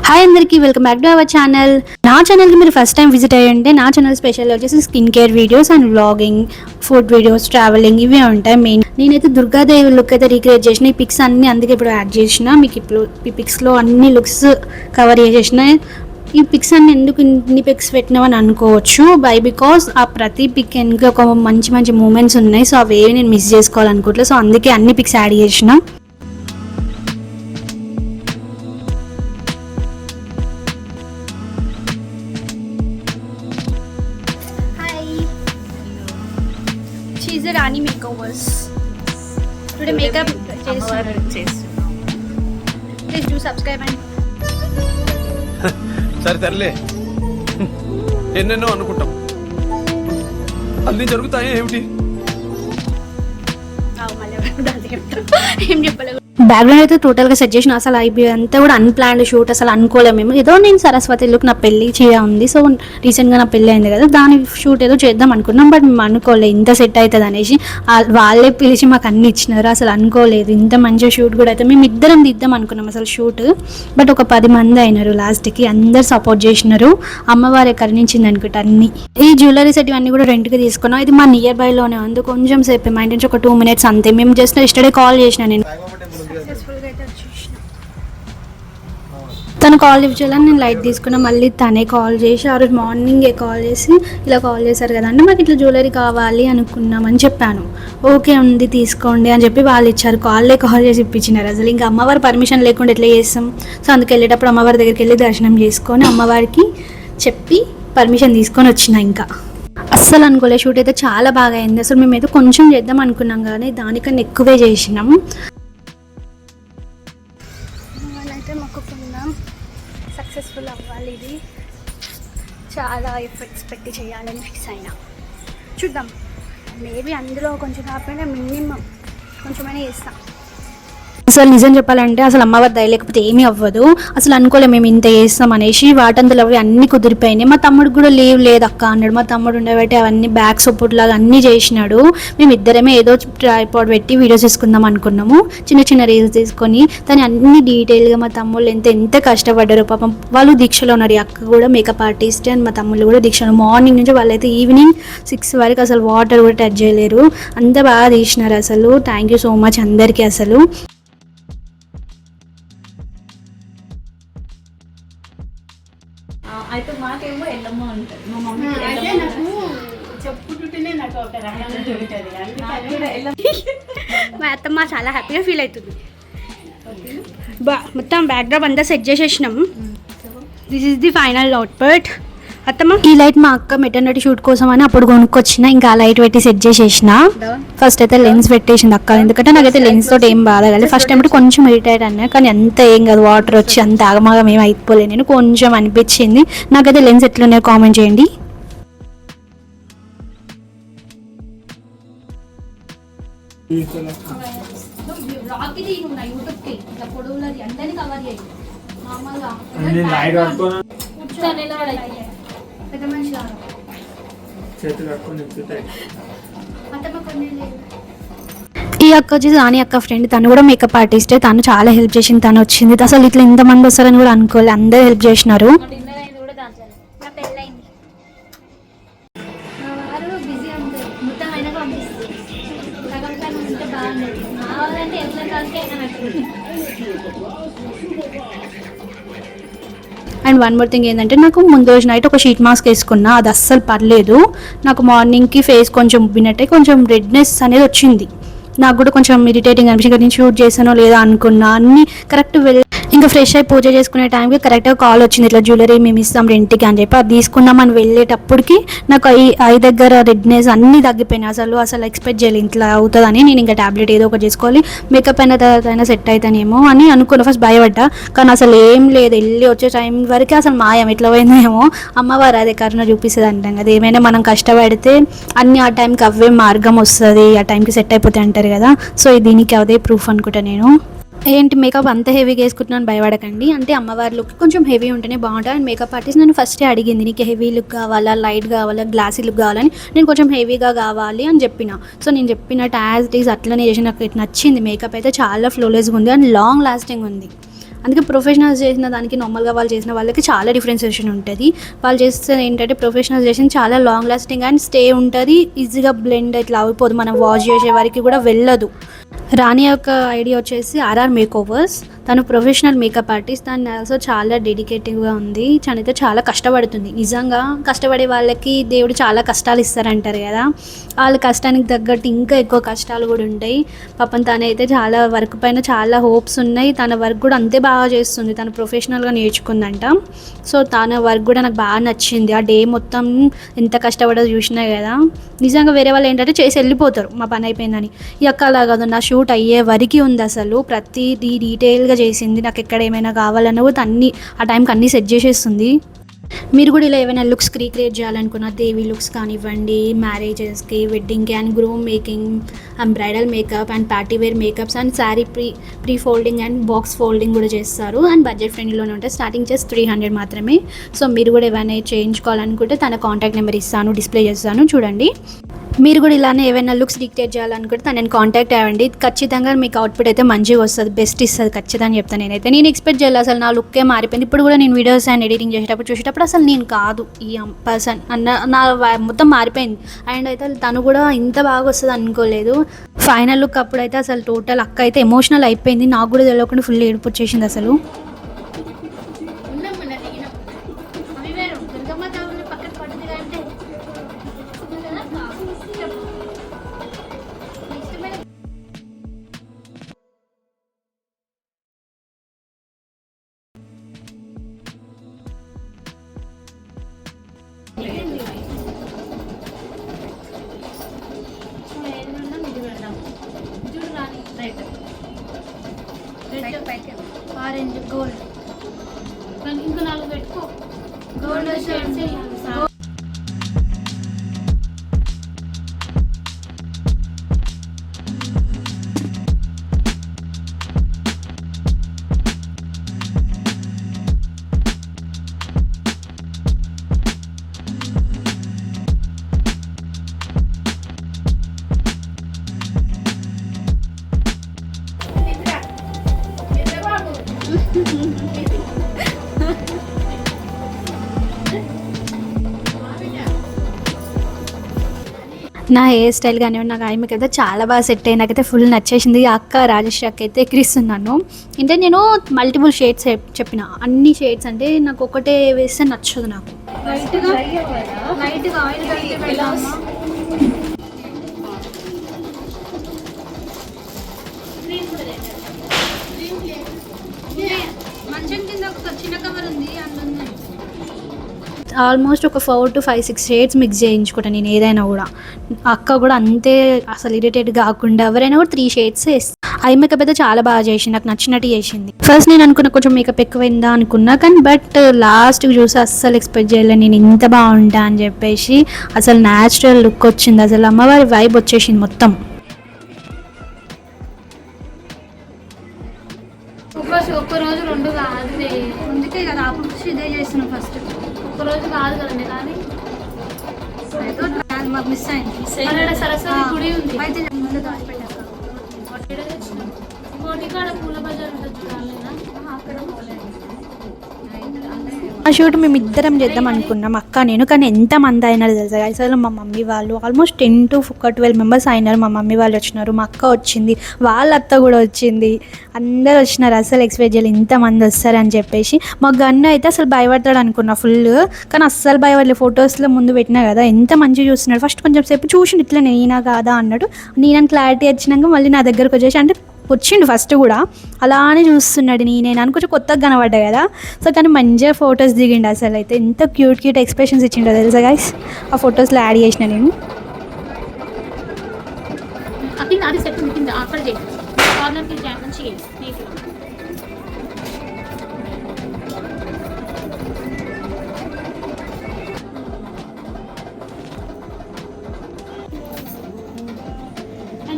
Hi అందరికీ, welcome back to our channel. నా ఛానల్కి మీరు ఫస్ట్ టైం విజిట్ అయ్యంటే నా ఛానల్ స్పెషల్ వచ్చేసి skin care videos and vlogging, food videos, travelling ఇవే ఉంటాయి మెయిన్. నేనైతే దుర్గాదేవి లుక్ అయితే రీక్రియేట్ చేసిన. ఈ పిక్స్ అన్నీ అందుకే ఇప్పుడు యాడ్ చేసిన. మీకు ఇప్పుడు ఈ పిక్స్లో అన్ని లుక్స్ కవర్ చేసేసిన. ఈ పిక్స్ అన్ని ఎందుకు ఇన్ని పిక్స్ పెట్టినామని అనుకోవచ్చు. బికాస్ ఆ ప్రతి పిక్ వెనుక ఒక మంచి మంచి మూమెంట్స్ ఉన్నాయి. సో అవేవి నేను మిస్ చేసుకోవాలనుకోవట్లేదు. సో అందుకే అన్ని పిక్స్ యాడ్ చేసిన. She's a Rani makeovers. Today makeup చేస్తున్నాం. Please do subscribe and సరే తరలే, ఎన్నెన్నో అనుకుంటాం, అన్ని జరుగుతాయి ఏమిటి? ఏం చెప్పలేదు. బ్యాక్గ్రౌండ్ అయితే టోటల్గా సెట్ చేసిన. అసలు అంతా కూడా అన్ప్లాన్డ్ షూట్, అసలు అనుకోలేము మేము. ఏదో నేను సరస్వతి లుక్, నా పెళ్ళి ఉంది. సో రీసెంట్గా నా పెళ్ళి అయింది కదా, దాని షూట్ ఏదో చేద్దాం అనుకున్నాం. బట్ మేము అనుకోలేదు ఇంత సెట్ అవుతుంది అనేసి. వాళ్ళే పిలిచి మాకు అన్ని ఇచ్చినారు. అసలు అనుకోలేదు ఇంత మంచి షూట్ కూడా అయితే. మేము ఇద్దరం దిద్దాం అనుకున్నాం అసలు షూట్. బట్ ఒక 10 మంది అయినారు లాస్ట్కి. అందరు సపోర్ట్ చేసినారు. అమ్మవారే కరుణించింది అనుకుంటా అన్ని. ఈ జ్యువెలరీ సెట్ ఇవన్నీ కూడా రెంట్కి తీసుకున్నాం. ఇది మా నియర్ బైలోనే ఉంది. కొంచెం సేపు మా ఇంటి నుంచి ఒక 2 minutes అంతే. మేము జస్ట్ ఇస్టర్డే కాల్ చేసిన. నేను తను కాల్ లిఫ్ట్ చేయాలని నేను లైట్ తీసుకున్నా. మళ్ళీ తనే కాల్ చేసి ఆ రోజు మార్నింగే కాల్ చేసి ఇలా కాల్ చేశారు కదా అంటే మాకు ఇట్లా జ్యువెలరీ కావాలి అనుకున్నామని చెప్పాను. ఓకే ఉంది తీసుకోండి అని చెప్పి వాళ్ళు ఇచ్చారు. కాల్ చేసి ఇప్పించినారు. అసలు ఇంకా అమ్మవారి పర్మిషన్ లేకుండా ఎట్లా చేస్తాం. సో అందుకు వెళ్ళేటప్పుడు అమ్మవారి దగ్గరికి వెళ్ళి దర్శనం చేసుకొని అమ్మవారికి చెప్పి పర్మిషన్ తీసుకొని వచ్చిన. ఇంకా అస్సలు అనుకోలే. షూట్ అయితే చాలా బాగా అయింది. అసలు మేమైతే కొంచెం చేద్దాం అనుకున్నాం కానీ దానికన్నా ఎక్కువే చేసినాం. అయితే మొక్కుకున్నాం సక్సెస్ఫుల్ అవ్వాలి. ఇది చాలా ఎఫర్ట్స్ పెట్టి చేయాలని ఫిక్స్ అయినా. చూద్దాం, మేబీ అందులో కొంచెం కాకపోయినా మినిమం కొంచెమైనా చేస్తాం. అసలు నిజం చెప్పాలంటే అసలు అమ్మవారి దయ లేకపోతే ఏమీ అవ్వదు. అసలు అనుకోలే మేము ఇంత చేస్తాం అనేసి. వాటందులో అవి అన్నీ కుదిరిపోయినాయి. మా తమ్ముడికి కూడా లీవ్ లేదు అక్క అన్నాడు. మా తమ్ముడు ఉండబట్టి అవన్నీ బ్యాక్ సపోర్ట్ లాగా అన్నీ చేసినాడు. మేము ఇద్దరమే ఏదో ట్రైపాడ్ పెట్టి వీడియోస్ తీసుకుందాం అనుకున్నాము. చిన్న చిన్న రీల్స్ తీసుకొని దాన్ని అన్ని డీటెయిల్గా మా తమ్ముళ్ళు ఎంత కష్టపడ్డారు పాపం. వాళ్ళు దీక్షలో ఉన్నారు. అక్క కూడా మేకప్ ఆర్టిస్ట్ అండ్ మా తమ్ముళ్ళు కూడా దీక్షలో. మార్నింగ్ నుంచి వాళ్ళైతే ఈవినింగ్ 6 వరకు అసలు వాటర్ కూడా టచ్ చేయలేరు. అంత బాగా తీసినారు. అసలు థ్యాంక్ యూ సో మచ్ అందరికీ. అసలు అయితే మాకేమో ఎల్లమ్మ ఉంటుంది. మా మమ్మీ చెప్పుకుంటూనే నాకు ఒక రకంగా దొరుకుతుంది. మా అత్తమ్మ చాలా హ్యాపీగా ఫీల్ అవుతుంది. మొత్తం బ్యాక్డ్రాప్ అంతా సెట్ చేసేసినాం. This is the final output. అత్తమ్మ ఈ లైట్ మా అక్క మెటర్నిటీ షూట్ కోసం అని అప్పుడు కొనుక్కొచ్చిన. ఇంకా ఆ లైట్ పెట్టి సెట్ చేసేసిన. ఫస్ట్ అయితే లెన్స్ పెట్టేసింది అక్క. ఎందుకంటే నాకైతే లెన్స్ తోటి ఏం బాధ కాలేదు. ఫస్ట్ టైం కొంచెం ఇరిటేట్ అన్నా కానీ అంత ఏం కాదు. వాటర్ వచ్చి అంత ఆగమాగం ఏం అయిపోలేదు. నేను కొంచెం అనిపించింది. నాకైతే లెన్స్ ఎట్లున్నాయో కామెంట్ చేయండి. ఈ అక్క వచ్చేసి రాణి అక్క ఫ్రెండ్. తను కూడా మేకప్ ఆర్టిస్టే. తను చాలా హెల్ప్ చేసింది. తను వచ్చింది. అసలు ఇట్లా ఇంతమంది వస్తారని కూడా అనుకోలేదు. అందరూ హెల్ప్ చేసినారు. అండ్ 1 more థింగ్ ఏంటంటే నాకు ముందు రోజు నైట్ ఒక షీట్ మాస్క్ వేసుకున్నా. అది అస్సలు పర్లేదు. నాకు మార్నింగ్కి ఫేస్ కొంచెం ఉబ్బినట్టే కొంచెం రెడ్నెస్ అనేది వచ్చింది. నాకు కూడా కొంచెం ఇరిటేటింగ్ అనిపించింది. నేను షూట్ చేసానో లేదా అనుకున్నా. అన్నీ కరెక్ట్ ఇంకా ఫ్రెష్ అయి పూజ చేసుకునే టైంకి కరెక్ట్గా కాల్ వచ్చింది. ఇట్లా జ్యువెలరీ మేము ఇస్తాం రెంట్కి అని చెప్పి అది తీసుకున్నామని వెళ్ళేటప్పటికి నాకు ఐ దగ్గర రెడ్నెస్ అన్నీ తగ్గిపోయినాయి. అసలు ఎక్స్పెక్ట్ చేయలేదు ఇట్లా అవుతుందని. నేను ఇంకా ట్యాబ్లెట్ ఏదో ఒకటి చేసుకోవాలి, మేకప్ అయిన తర్వాత అయినా సెట్ అవుతానేమో అని అనుకున్నా. ఫస్ట్ భయపడ్డా కానీ అసలు ఏం లేదు. వెళ్ళి వచ్చే టైం వరకు అసలు మాయం ఎట్లా పోయిందేమో. అమ్మవారు అదే కరుణ చూపిస్తుంది అంటాం కదా. ఏమైనా మనం కష్టపడితే అన్ని ఆ టైంకి అవే మార్గం వస్తుంది. ఆ టైంకి సెట్ అయిపోతాయి అంటారు కదా. సో దీనికి అదే ప్రూఫ్ అనుకుంటా నేను. ఏంటి మేకప్ అంత హెవీగా వేసుకుంటున్నాను భయపడకండి. అంటే అమ్మవారి లుక్ కొంచెం హెవీ ఉంటేనే బాగుంటుంది. అండ్ మేకప్ ఆర్టిస్ట్ నన్ను ఫస్టే అడిగింది, నీకు హెవీ లుక్ కావాలా, లైట్ కావాలా, గ్లాసీ లుక్ కావాలని. నేను కొంచెం హెవీగా కావాలి అని చెప్పిన. సో నేను చెప్పినట్టు యాజ్ ఇట్ ఈజ్ అట్లనే చేసి నాకు నచ్చింది. మేకప్ అయితే చాలా ఫ్లోలెస్గా ఉంది అండ్ లాంగ్ లాస్టింగ్ ఉంది. అందుకే ప్రొఫెషనల్స్ చేసిన దానికి నార్మల్గా వాళ్ళు చేసిన వాళ్ళకి చాలా డిఫరెన్సియేషన్ ఉంటుంది. వాళ్ళు చేస్తే ఏంటంటే ప్రొఫెషనల్స్ చేసిన చాలా లాంగ్ లాస్టింగ్ అండ్ స్టే ఉంటుంది, ఈజీగా బ్లెండ్ ఇట్లా అయిపోదు, మనం వాష్ చేసే వరకు కూడా వెళ్ళదు. రాణి యొక్క ఐడియా వచ్చేసి ఆర్ఆర్ మేక్ ఓవర్స్. తను ప్రొఫెషనల్ మేకప్ ఆర్టిస్ట్, తను ఆల్సో చాలా డెడికేటివ్గా ఉంది. తనైతే చాలా కష్టపడుతుంది. నిజంగా కష్టపడే వాళ్ళకి దేవుడు చాలా కష్టాలు ఇస్తారంటారు కదా, వాళ్ళ కష్టానికి తగ్గట్టు ఇంకా ఎక్కువ కష్టాలు కూడా ఉంటాయి. పాపం తనైతే చాలా వర్క్ పైన చాలా హోప్స్ ఉన్నాయి. తన వర్క్ కూడా అంతే బాగా చేస్తుంది, తను ప్రొఫెషనల్గా నేర్చుకుందంట. సో తన వర్క్ కూడా నాకు బాగా నచ్చింది. ఆ డే మొత్తం ఎంత కష్టపడో చూసినా కదా. నిజంగా వేరే వాళ్ళు ఏంటంటే చేసి వెళ్ళిపోతారు మా పని అయిపోయిందని. ఈ అక్క అలా కాదు, నా షూట్ అయ్యే వరకు ఉంది, అసలు ప్రతిదీ డీటెయిల్గా చేసింది. నాకు ఎక్కడ ఏమైనా కావాలన్నా కూడా అన్నీ ఆ టైంకి అన్నీ సెట్ చేసేస్తుంది. మీరు కూడా ఇలా ఏమైనా లుక్స్ రీక్రియేట్ చేయాలనుకున్న, దేవి లుక్స్ కానివ్వండి, మ్యారేజెస్కి, వెడ్డింగ్కి and groom making and bridal makeup and party wear makeups and sari pre folding and box folding కూడా చేస్తారు. అండ్ బడ్జెట్ ఫ్రెండ్లీలోనే ఉంటాయి, స్టార్టింగ్ చేసి 300 మాత్రమే. సో మీరు కూడా ఏమైనా చేయించుకోవాలనుకుంటే తన కాంటాక్ట్ నెంబర్ ఇస్తాను, డిస్ప్లే చేస్తాను, చూడండి. మీరు కూడా ఇలానే ఏమైనా లుక్స్ డిక్టేట్ చేయాలనుకుంటే తనని కాంటాక్ట్ అవ్వండి. ఖచ్చితంగా మీకు అవుట్పుట్ అయితే మంచిగా వస్తుంది, బెస్ట్ ఇస్తుంది ఖచ్చితంగా చెప్తాను. నేను ఎక్స్పెక్ట్ చేయాలి, అసలు నా లుక్కే మారిపోయింది. ఇప్పుడు కూడా నేను వీడియోస్ అండ్ ఎడిటింగ్ చూసేటప్పుడు అసలు నేను కాదు ఈ పర్సన్ అన్న నా మొత్తం మారిపోయింది. అండ్ అయితే తను కూడా ఇంత బాగా వస్తుంది అనుకోలేదు. ఫైనల్ లుక్ అప్పుడైతే అసలు టోటల్ అక్క అయితే ఎమోషనల్ అయిపోయింది. నాకు కూడా తెలియకుండా ఫుల్ ఏడుపు వచ్చేసింది అసలు. ఆరెంజ్ గోల్డ్ ఇంకా 4 పెట్టుకో. గోల్డ్ నా హెయిర్ స్టైల్ కానివ్వండి, నాకు ఆమెకి అయితే చాలా బాగా సెట్ అయ్యి నాకైతే ఫుల్ నచ్చేసింది. అక్క రాజశ్రీ అక్క అయితే ఎక్కిరిస్తున్నాను. అంటే నేను మల్టిపుల్ షేడ్స్ చెప్పిన, అన్ని షేడ్స్ అంటే నాకు ఒకటే వేస్తే నచ్చదు. నాకు లైట్గా ఆయిల్ కలిపి పెడదామా? మంచం కింద ఒక చిన్న కవర్ ఉంది, అందులో ఆల్మోస్ట్ ఒక 4 to 5, 6 షేడ్స్ మిక్స్ చేయించుకుంటాను నేను ఏదైనా కూడా. అక్క కూడా అంతే, అసలు ఇరిటేట్ కాకుండా ఎవరైనా కూడా 3 షేడ్స్ వేస్తాను. ఐ మేకప్ అయితే చాలా బాగా చేసింది, నాకు నచ్చినట్టు చేసింది. ఫస్ట్ నేను అనుకున్న కొంచెం మేకప్ ఎక్కువైందా అనుకున్నా, కానీ బట్ లాస్ట్కి చూసి అస్సలు ఎక్స్పెక్ట్ చేయలేదు నేను ఇంత బాగుంటా అని చెప్పేసి. అసలు న్యాచురల్ లుక్ వచ్చింది, అసలు అమ్మవారి వైబ్ వచ్చేసింది మొత్తం. ఒక్కరోజు 2 కాదు, అందుకే కదా అప్పుడు ఇదే చేస్తున్నాం. ఫస్ట్ ఒక్కరోజు కాదు కదండి, కానీ మాకు మిస్ అయింది. సరస్వతి గుడి ఉంది, అయితే ముందు దాచిపెట్టాక కోటికాడ పూల బజార్ ఉంటుంది చూడాలేనా, అక్కడ ఆ షూట్ మేము ఇద్దరం చేద్దాం అనుకున్నాం, అక్క నేను. కానీ ఎంతమంది అయినారు తెలుసా అసలు, మా మమ్మీ వాళ్ళు ఆల్మోస్ట్ 10 to 12 మెంబర్స్ అయినారు. మా మమ్మీ వాళ్ళు వచ్చినారు, మా అక్క వచ్చింది, వాళ్ళ అత్త కూడా వచ్చింది, అందరు వచ్చినారు. అసలు ఎక్స్పెక్ట్ చేయాలి ఇంతమంది వస్తారని చెప్పేసి. మా గన్ను అయితే అసలు భయపడతాడు అనుకున్నా ఫుల్, కానీ అస్సలు భయపడలేదు. ఫొటోస్లో ముందు పెట్టినా కదా ఎంత మంచిగా చూస్తున్నాడు. ఫస్ట్ కొంచెం సేపు చూసి ఇట్లా నేనా కాదా అన్నాడు. నేనని క్లారిటీ వచ్చినాక మళ్ళీ నా దగ్గరకు వచ్చేసి అంటే వచ్చిండు ఫస్ట్ కూడా అలానే చూస్తున్నాడు. నేను కొంచెం కొత్తగా కనబడ్డా కదా, సో కానీ మంచిగా ఫొటోస్ దిగిండు. అసలు అయితే ఎంత క్యూట్ ఎక్స్ప్రెషన్స్ ఇచ్చిండో తెలుసా గైస్. ఆ ఫొటోస్లో యాడ్ చేసిన నేను. అది సెట్ కింద అక్కడ చేయి, కార్నర్కి మంచిగా నీట్గా.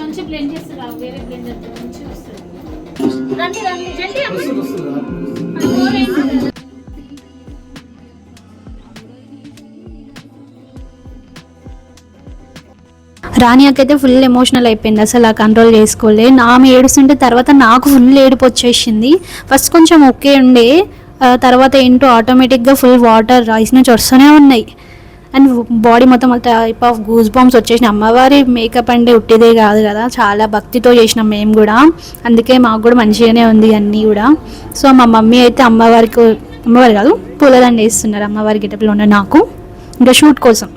మంచి బ్లెండ్ చేస్తారు, వేరే బ్లెండర్ మంచిగా వస్తుంది. రండి రండి జల్దీ రానియాకైతే ఫుల్ ఎమోషనల్ అయిపోయింది, అసలు ఆ కంట్రోల్ చేసుకోలే. ఆమె ఏడుస్తుంటే తర్వాత నాకు ఫుల్ ఏడుపు వచ్చేసింది. ఫస్ట్ కొంచెం ఓకే ఉండే, తర్వాత ఏంటో ఆటోమేటిక్గా ఫుల్ వాటర్ రైస్ నుంచి వస్తూనే ఉన్నాయి అండ్ బాడీ మొత్తం టైప్ ఆఫ్ గూస్ బాంబ్స్ వచ్చేసిన. అమ్మవారి మేకప్ అంటే ఉట్టిదే కాదు కదా, చాలా భక్తితో చేసినాం మేము కూడా, అందుకే మాకు కూడా మంచిగానే ఉంది అన్నీ కూడా. సో మా మమ్మీ అయితే అమ్మవారు కాదు పూలదండ వేస్తున్నారు అమ్మవారి గెటప్లో ఉన్న నాకు, ఇంకా షూట్ కోసం.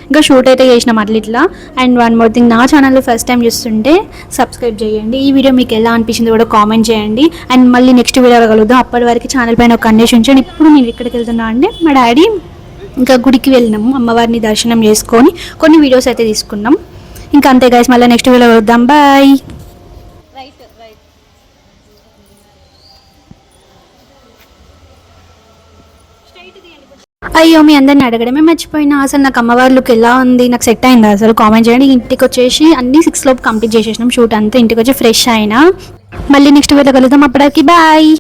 ఇంకా షూట్ అయితే చేసినాం అట్లా. అండ్ వన్ మోర్ థింగ్, నా ఛానల్లో ఫస్ట్ టైం చూస్తుంటే సబ్స్క్రైబ్ చేయండి. ఈ వీడియో మీకు ఎలా అనిపించింది కూడా కామెంట్ చేయండి. అండ్ మళ్ళీ నెక్స్ట్ వీడియో కలుద్దాం. అప్పటి వరకు ఛానల్ పైన ఒక కండిషన్ ఉంచండి. ఇప్పుడు నేను ఎక్కడికి వెళ్తున్నా అంటే మా డాడీ ఇంకా గుడికి వెళ్ళినాము, అమ్మవారిని దర్శనం చేసుకొని కొన్ని వీడియోస్ అయితే తీసుకున్నాం. ఇంకా అంతే గైస్, మళ్ళీ నెక్స్ట్ వీడియో కలుద్దాం. బాయ్. అయ్యో మీ అందరిని అడగడమే మర్చిపోయినా, అసలు నాకు అమ్మవారి లుక్ ఎలా ఉంది, నాకు సెట్ అయిందా అసలు కామెంట్ చేయండి. ఇంటికి వచ్చేసి అన్ని 6 లోపు కంప్లీట్ చేసేసినాం షూట్ అంతా. ఇంటికి వచ్చి ఫ్రెష్ అయినా. మళ్ళీ నెక్స్ట్ వీడియో కలుద్దాం. అప్పటికి బాయ్.